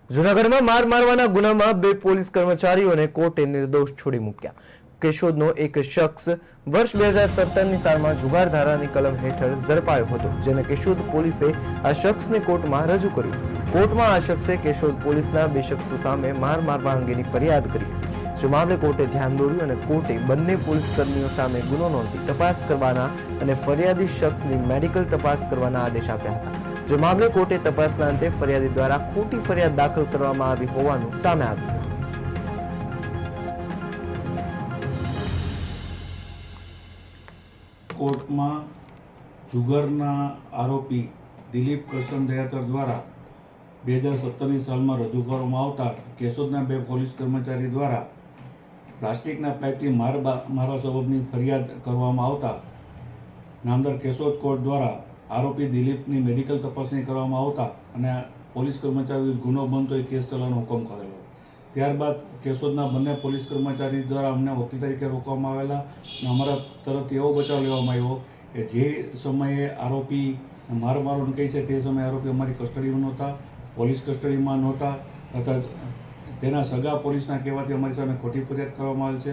જૂનાગઢમાં માર મારવાના ગુનામાં બે પોલીસ કર્મચારીઓને કોર્ટે નિર્દોષ છોડી મૂક્યા. કેશોદનો એક શખ્સ વર્ષ 2017ની સાલમાં જુગાર ધારાની કલમ હેઠળ ઝડપાયો હતો, જેને કેશોદ પોલીસે આ શખ્સને કોર્ટમાં રજૂ કર્યું. કોર્ટમાં આ શખ્સે કેશોદ પોલીસના બે શખ્સો સામે માર મારવા અંગેની ફરિયાદ કરી હતી. જે મામલે કોર્ટે ધ્યાન દોર્યું અને કોર્ટે બંને પોલીસ કર્મીઓ સામે ગુનો નોંધી તપાસ કરવાના અને ફરિયાદી શખ્સની મેડિકલ તપાસ કરવાના આદેશ આપ્યા હતા. જે મામલે કોર્ટે તપાસના અંતે ફરિયાદી દ્વારા ખોટી ફરિયાદ દાખલ કરવામાં આવી હોવાનું સામે આવ્યું. કોર્ટમાં જુગારના આરોપી દિલીપ કરશન દયાતર દ્વારા 2017ની સાલમાં રજૂ કરવામાં આવતા કેશોદના બે પોલીસ કર્મચારી દ્વારા પ્લાસ્ટિકના પાઇપથી મારવા સબબની ફરિયાદ કરવામાં આવતા નામદાર કેશોદ કોર્ટ દ્વારા આરોપી દિલીપની મેડિકલ તપાસણી કરવામાં આવતા અને પોલીસ કર્મચારી ગુનો બનતો એ કેસ ચલાવવાનો હુકમ કરેલો. ત્યારબાદ કેશોદના બંને પોલીસ કર્મચારી દ્વારા અમને વકીલ તરીકે રોકવામાં આવેલા અને અમારા તરફથી એવો બચાવ લેવામાં આવ્યો કે જે સમયે આરોપી મારવાનું કહે છે તે સમયે આરોપી અમારી કસ્ટડીમાં નહોતા, પોલીસ કસ્ટડીમાં નહોતા તથા તેના સગા પોલીસના કહેવાથી અમારી સામે ખોટી ફરિયાદ કરવામાં આવેલ છે.